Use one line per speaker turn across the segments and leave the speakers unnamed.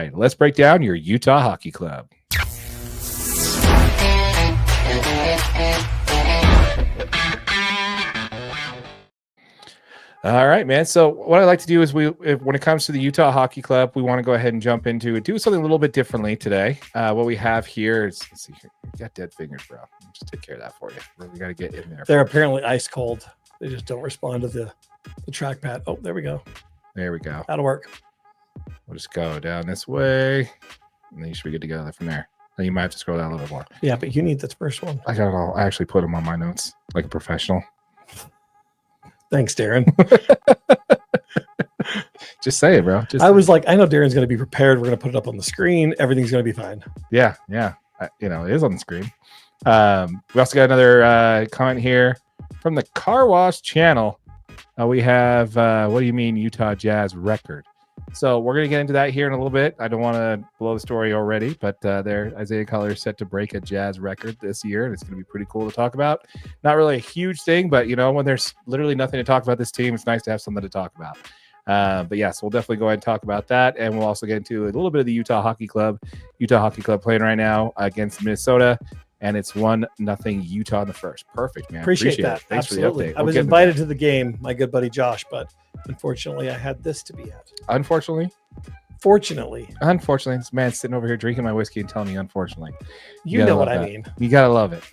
right, let's break down your Utah Hockey Club. All right, man. So what I like to do is when it comes to the Utah Hockey Club, we want to go ahead and jump into it, do something a little bit differently today. What we have here is, let's see here. You got dead fingers, bro. I'll just take care of that for you. We got to get in there.
They're apparently ice cold. They just don't respond to the trackpad. Oh, there we go.
There we go.
That'll work.
We'll just go down this way, and then you should be good to go from there. Then you might have to scroll down a little bit more.
Yeah, but you need this first one.
I got it all. I actually put them on my notes like a professional.
Thanks, Darren.
Just say it, bro.
I was like, I know Darren's going to be prepared. We're going to put it up on the screen. Everything's going to be fine.
Yeah. It is on the screen. We also got another comment here from the Car Wash channel. We have, what do you mean Utah Jazz record? So we're going to get into that here in a little bit. I don't want to blow the story already, but there Isaiah Culler is set to break a Jazz record this year, and it's going to be pretty cool to talk about. Not really a huge thing, but when there's literally nothing to talk about this team, it's nice to have something to talk about. But yes, we'll definitely go ahead and talk about that, and we'll also get into a little bit of the Utah Hockey Club. Utah Hockey Club playing right now against Minnesota, and it's 1-0 Utah in the first. Perfect, man.
Appreciate that.
Thanks
Absolutely.
for the update.
I was invited to the game, my good buddy Josh, but unfortunately, I had this to be at.
Unfortunately, this man's sitting over here drinking my whiskey and telling me, unfortunately.
You know what I mean.
You gotta love it.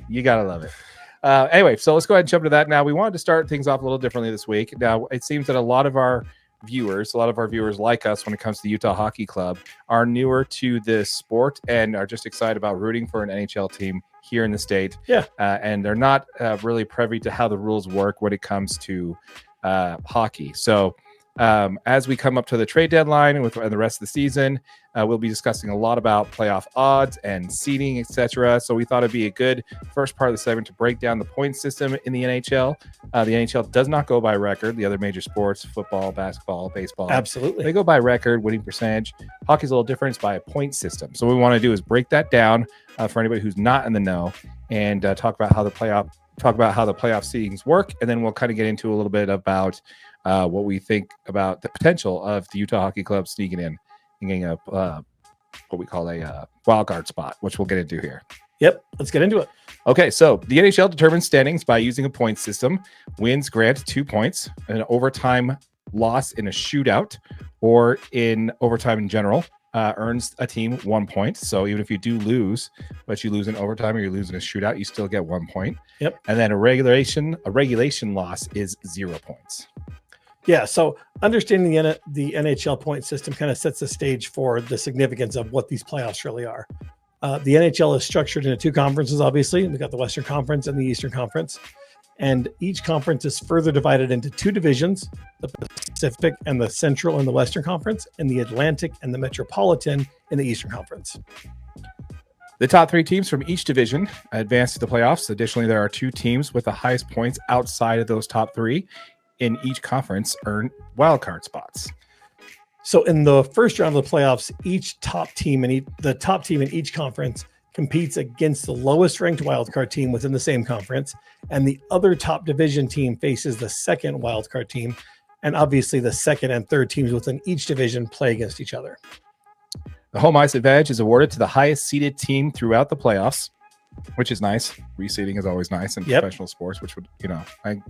Anyway, so let's go ahead and jump to that now. We wanted to start things off a little differently this week. Now, it seems that a lot of our viewers like us when it comes to the Utah Hockey Club are newer to this sport and are just excited about rooting for an NHL team here in the state.
Yeah.
And they're not really privy to how the rules work when it comes to hockey. So as we come up to the trade deadline and the rest of the season, we'll be discussing a lot about playoff odds and seeding, etc. So we thought it'd be a good first part of the segment to break down the point system in the NHL. The NHL does not go by record. The other major sports, football, basketball, baseball,
absolutely,
they go by record, winning percentage. Hockey's a little different. It's by a point system. So what we want to do is break that down for anybody who's not in the know and talk about how the playoff seedings work, and then we'll kind of get into a little bit about what we think about the potential of the Utah Hockey Club sneaking in and getting what we call a wildcard spot, which we'll get into here.
Yep, let's get into it.
Okay, so the NHL determines standings by using a point system. Wins grant 2 points, an overtime loss in a shootout or in overtime in general earns a team 1 point. So even if you do lose, but you lose in overtime or you lose in a shootout, you still get 1 point.
Yep.
And then a regulation loss is 0 points.
Yeah, so understanding the NHL point system kind of sets the stage for the significance of what these playoffs really are. The NHL is structured into 2 conferences, obviously. We've got the Western Conference and the Eastern Conference. And each conference is further divided into 2 divisions, the Pacific and the Central in the Western Conference, and the Atlantic and the Metropolitan in the Eastern Conference.
The top 3 teams from each division advance to the playoffs. Additionally, there are 2 teams with the highest points outside of those top 3 in each conference earn wildcard spots.
So in the first round of the playoffs, each top team in each conference competes against the lowest ranked wildcard team within the same conference, and the other top division team faces the second wildcard team, and obviously the second and third teams within each division play against each other.
The home ice advantage is awarded to the highest seeded team throughout the playoffs, which is nice. Reseeding is always nice in professional sports, which would, I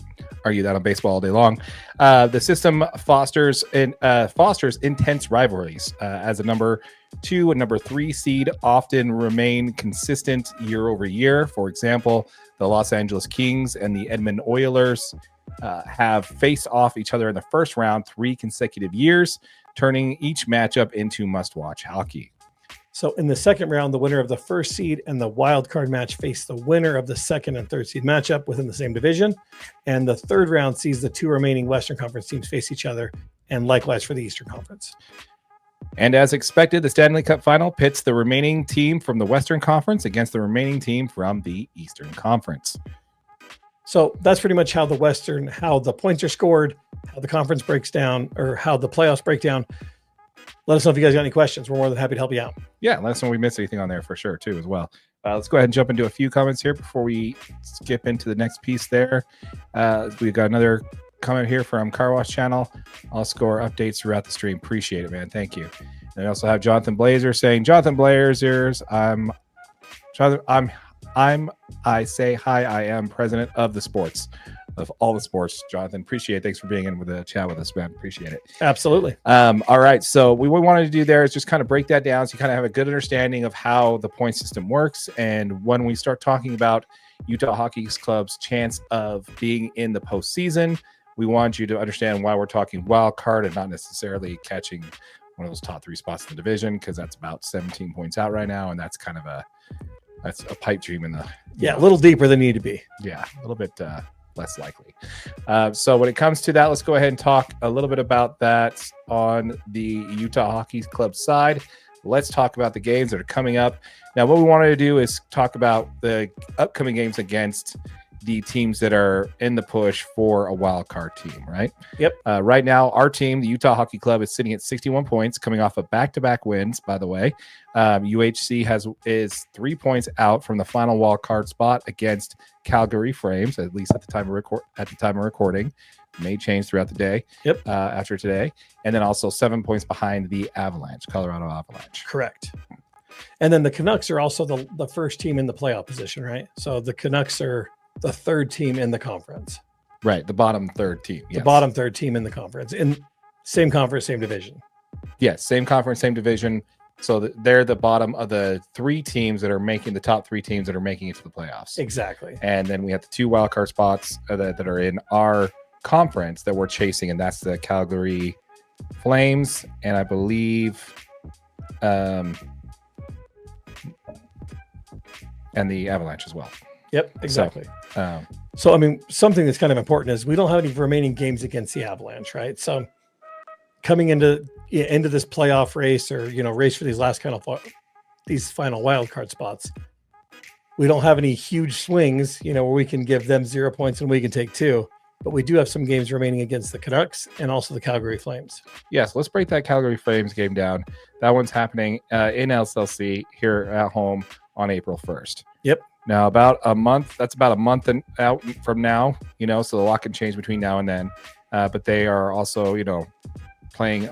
argue that on baseball all day long. The system fosters intense rivalries as a number 2 and number 3 seed often remain consistent year over year. For example, the Los Angeles Kings and the Edmonton Oilers have faced off each other in the first round 3 consecutive years, turning each matchup into must-watch hockey.
So in the second round, the winner of the first seed and the wild card match face the winner of the second and third seed matchup within the same division. And the third round sees the 2 remaining Western Conference teams face each other, and likewise for the Eastern Conference.
And as expected, the Stanley Cup final pits the remaining team from the Western Conference against the remaining team from the Eastern Conference.
So that's pretty much how the points are scored, how the conference breaks down, or how the playoffs break down. Let us know if you guys got any questions. We're more than happy to help you out.
Yeah, let us know if we missed anything on there for sure, too, as well. Let's go ahead and jump into a few comments here before we skip into the next piece there. We've got another comment here from Car Wash Channel. I'll score updates throughout the stream. Appreciate it, man. Thank you. And we also have Jonathan Blazer saying, Jonathan Blazers, I say hi, I am president of the sports, of all the sports. Jonathan, appreciate it. Thanks for being in with the chat with us, man. Appreciate it.
Absolutely.
All right. So what we wanted to do there is just kind of break that down so you kind of have a good understanding of how the point system works. And when we start talking about Utah Hockey Club's chance of being in the postseason, we want you to understand why we're talking wild card and not necessarily catching one of those top 3 spots in the division, because that's about 17 points out right now. And that's kind of that's a pipe dream in the
a little deeper than need to be.
Yeah, a little bit less likely. So when it comes to that, let's go ahead and talk a little bit about that on the Utah Hockey Club side. Let's talk about the games that are coming up. Now, what we wanted to do is talk about the upcoming games against the teams that are in the push for a wild card team, right?
Yep.
Right now, our team, the Utah Hockey Club, is sitting at 61 points, coming off of back-to-back wins, by the way. UHC is 3 points out from the final wild card spot against Calgary Flames, at least at the time of recording. May change throughout the day.
Yep.
After today, and then also 7 points behind the Colorado Avalanche.
Correct. And then the Canucks are also the first team in the playoff position, right? So the Canucks are the third team in the conference.
Right, the bottom third team.
Yes. The bottom third team in the conference. In same conference, same division.
Yes, same conference, same division. So they're the bottom of the 3 teams that are making the top 3 teams that are making it to the playoffs.
Exactly.
And then we have the 2 wildcard spots that are in our conference that we're chasing, and that's the Calgary Flames, and I believe and the Avalanche as well.
Yep, exactly.
So
I mean, something that's kind of important is we don't have any remaining games against the Avalanche, right? So coming into this playoff race, or race for these final wild card spots, we don't have any huge swings, where we can give them 0 points and we can take 2. But we do have some games remaining against the Canucks and also the Calgary Flames.
Yes, let's break that Calgary Flames game down. That one's happening in LCLC here at home on April 1st.
Yep.
Now, that's about a month out from now, so a lot can change between now and then. But they are also, playing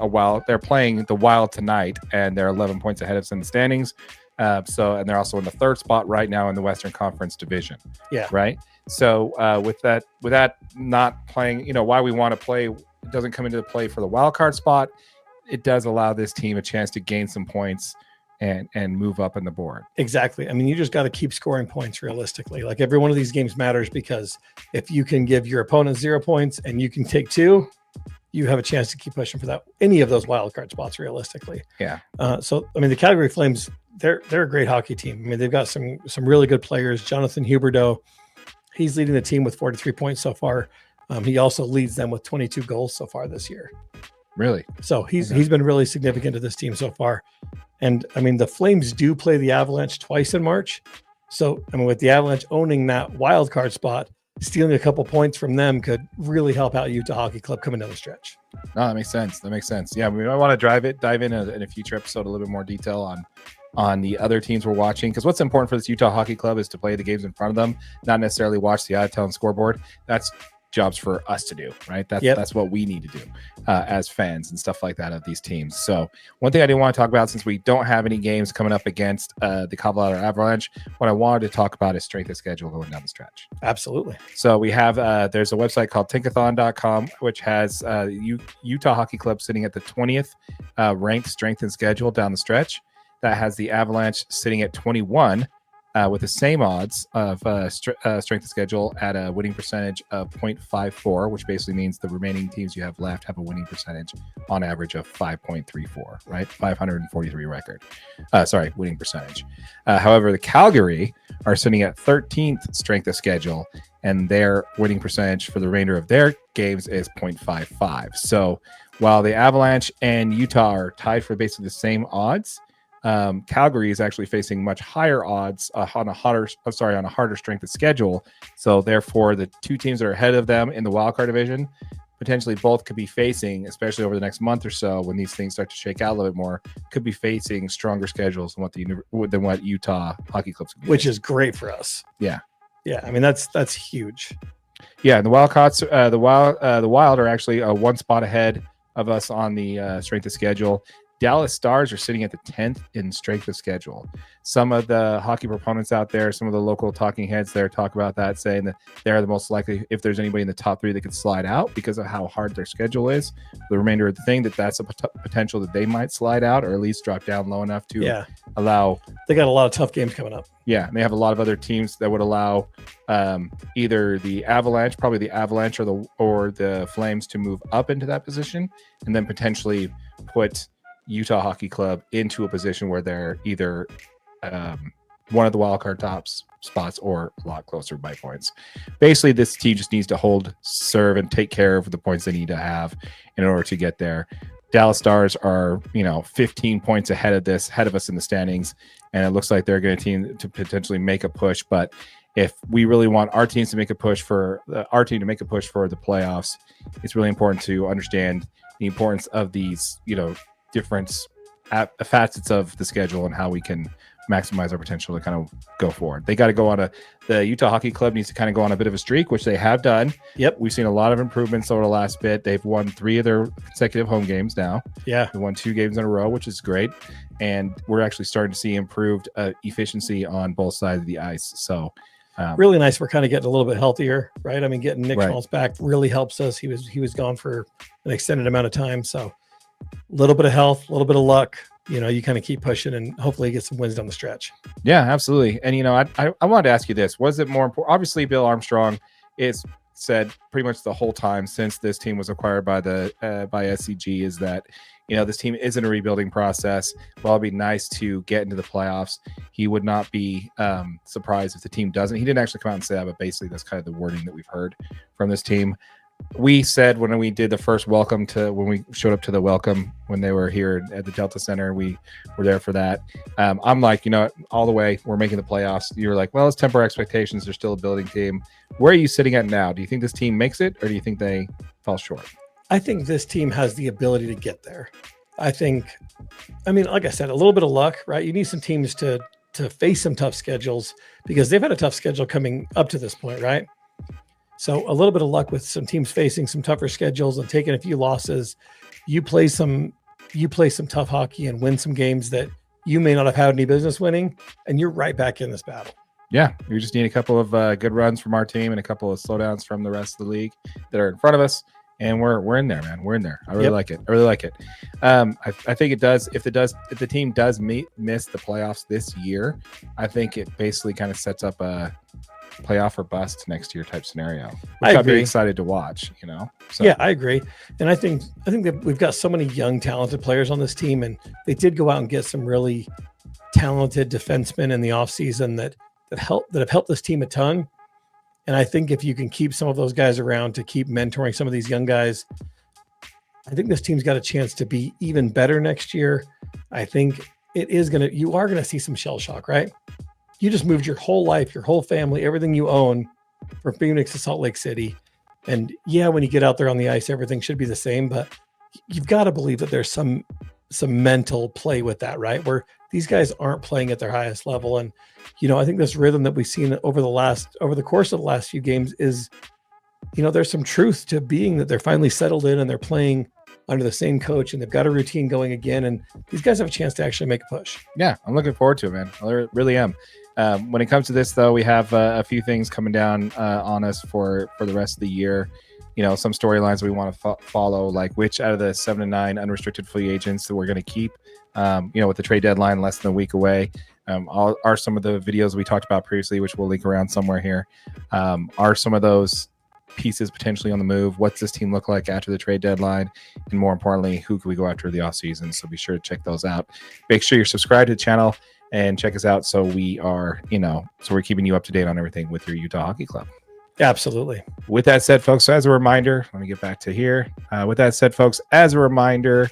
they're playing the Wild tonight, and they're 11 points ahead of us in the standings. And they're also in the 3rd spot right now in the Western Conference division.
Yeah.
Right. So with that not playing, why we want to play doesn't come into play for the wild card spot. It does allow this team a chance to gain some points and move up in the board.
Exactly. I mean, you just got to keep scoring points realistically. Like, every one of these games matters, because if you can give your opponent 0 points and you can take 2, you have a chance to keep pushing for any of those wild card spots realistically.
Yeah.
So I mean, the Calgary Flames, they're a great hockey team. I mean, they've got some really good players. Jonathan Huberdeau, he's leading the team with 43 points so far. He also leads them with 22 goals so far this year.
Really?
So he's been really significant to this team so far. And I mean, the Flames do play the Avalanche twice in March. So I mean, with the Avalanche owning that wild card spot, stealing a couple points from them could really help out Utah Hockey Club coming down the stretch.
No, that makes sense. Yeah, we might want to dive in a future episode, a little bit more detail on the other teams we're watching, because what's important for this Utah Hockey Club is to play the games in front of them, not necessarily watch the iTel and scoreboard. That's jobs for us to do, right? That's what we need to do as fans and stuff like that of these teams. So one thing I didn't want to talk about, since we don't have any games coming up against the Colorado Avalanche, what I wanted to talk about is strength of schedule going down the stretch.
Absolutely.
So we have there's a website called tinkathon.com, which has Utah Hockey Club sitting at the 20th ranked strength and schedule down the stretch. That has the Avalanche sitting at 21 with the same odds of strength of schedule at a winning percentage of 0.54, which basically means the remaining teams you have left have a winning percentage on average of 5.34, right? 543 record. Winning percentage. However, the Calgary are sitting at 13th strength of schedule, and their winning percentage for the remainder of their games is 0.55. So while the Avalanche and Utah are tied for basically the same odds, Calgary is actually facing much higher odds on a harder strength of schedule. So therefore, the 2 teams that are ahead of them in the wildcard division potentially both could be facing, especially over the next month or so, when these things start to shake out a little bit more, could be facing stronger schedules than what Utah Hockey Club's could be
which
facing.
is great for us.
Yeah.
I mean, that's huge.
Yeah, and the Wildcats, the Wild are actually 1 spot ahead of us on the strength of schedule. Dallas Stars are sitting at the 10th in strength of schedule. Some of the hockey proponents out there, some of the local talking heads there talk about that, saying that they're the most likely, if there's anybody in the top 3 that could slide out because of how hard their schedule is. The remainder of the thing, that's a potential that they might slide out or at least drop down low enough to allow.
They got a lot of tough games coming up.
Yeah, and they have a lot of other teams that would allow either the Avalanche, probably the Avalanche or the Flames to move up into that position, and then potentially put Utah Hockey Club into a position where they're either one of the wildcard tops spots or a lot closer by points. Basically, this team just needs to hold, serve, and take care of the points they need to have in order to get there. Dallas Stars are, 15 points ahead of us in the standings, and it looks like they're going to potentially make a push. But if we really want our teams to make a push for the playoffs, it's really important to understand the importance of these, different facets of the schedule and how we can maximize our potential to kind of go forward. They got to go on the Utah Hockey Club needs to kind of go on a bit of a streak, which they have done.
Yep.
We've seen a lot of improvements over the last bit. They've won 3 of their consecutive home games now.
Yeah.
They won 2 games in a row, which is great. And we're actually starting to see improved efficiency on both sides of the ice. So
really nice. We're kind of getting a little bit healthier, right? I mean, getting Nick Schmaltz back really helps us. He was gone for an extended amount of time. So a little bit of health, a little bit of luck, you kind of keep pushing and hopefully get some wins down the stretch.
Yeah, absolutely. And, I wanted to ask you this. Was it more important? Obviously, Bill Armstrong is said pretty much the whole time since this team was acquired by SCG is that, this team is in a rebuilding process. While it'd be nice to get into the playoffs, he would not be surprised if the team doesn't. He didn't actually come out and say that, but basically that's kind of the wording that we've heard from this team. We said when we did the first when we showed up to the welcome, when they were here at the Delta Center, we were there for that. I'm like, all the way, we're making the playoffs. You were like, well, let's temper expectations. They're still a building team. Where are you sitting at now? Do you think this team makes it, or do you think they fall short?
I think this team has the ability to get there. Like I said, a little bit of luck, right? You need some teams to face some tough schedules because they've had a tough schedule coming up to this point, right? So a little bit of luck with some teams facing some tougher schedules and taking a few losses. You play some tough hockey and win some games that you may not have had any business winning, and you're right back in this battle.
Yeah, we just need a couple of good runs from our team and a couple of slowdowns from the rest of the league that are in front of us, and we're in there, man. We're in there. I really like it. I think it does. If the team does miss the playoffs this year, I think it basically kind of sets up a playoff or bust next year type scenario, which I'm very excited to watch, So.
Yeah, I agree. And I think that we've got so many young, talented players on this team, and they did go out and get some really talented defensemen in the offseason that have helped this team a ton. And I think if you can keep some of those guys around to keep mentoring some of these young guys, I think this team's got a chance to be even better next year. I think you are going to see some shell shock, right? You just moved your whole life, your whole family, everything you own from Phoenix to Salt Lake City. And yeah, when you get out there on the ice, everything should be the same, but you've got to believe that there's some mental play with that, right? Where these guys aren't playing at their highest level. And, I think this rhythm that we've seen over the course of the last few games is, there's some truth to being that they're finally settled in and they're playing under the same coach and they've got a routine going again. And these guys have a chance to actually make a push.
Yeah, I'm looking forward to it, man. I really am. When it comes to this, though, we have a few things coming down on us for the rest of the year. Some storylines we want to follow, like which out of the 7 to 9 unrestricted free agents that we're going to keep, with the trade deadline less than a week away. Are some of the videos we talked about previously, which we'll link around somewhere here, are some of those pieces potentially on the move? What's this team look like after the trade deadline? And more importantly, who can we go after the offseason? So be sure to check those out. Make sure you're subscribed to the channel and check us out so we are, so we're keeping you up to date on everything with your Utah Hockey Club.
Absolutely.
With that said, folks, as a reminder, let me get back to here. With that said, folks, as a reminder,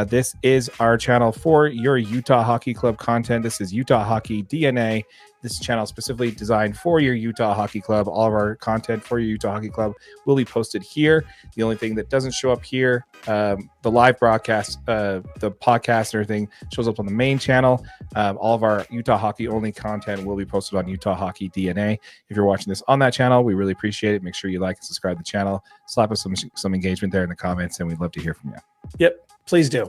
this is our channel for your Utah Hockey Club content. This is Utah Hockey DNA. This channel is specifically designed for your Utah Hockey Club. All of our content for your Utah Hockey Club will be posted here. The only thing that doesn't show up here, the live broadcast, the podcast and everything shows up on the main channel. All of our Utah Hockey only content will be posted on Utah Hockey DNA. If you're watching this on that channel, we really appreciate it. Make sure you like and subscribe to the channel. Slap us some engagement there in the comments, and we'd love to hear from you.
Yep, please do.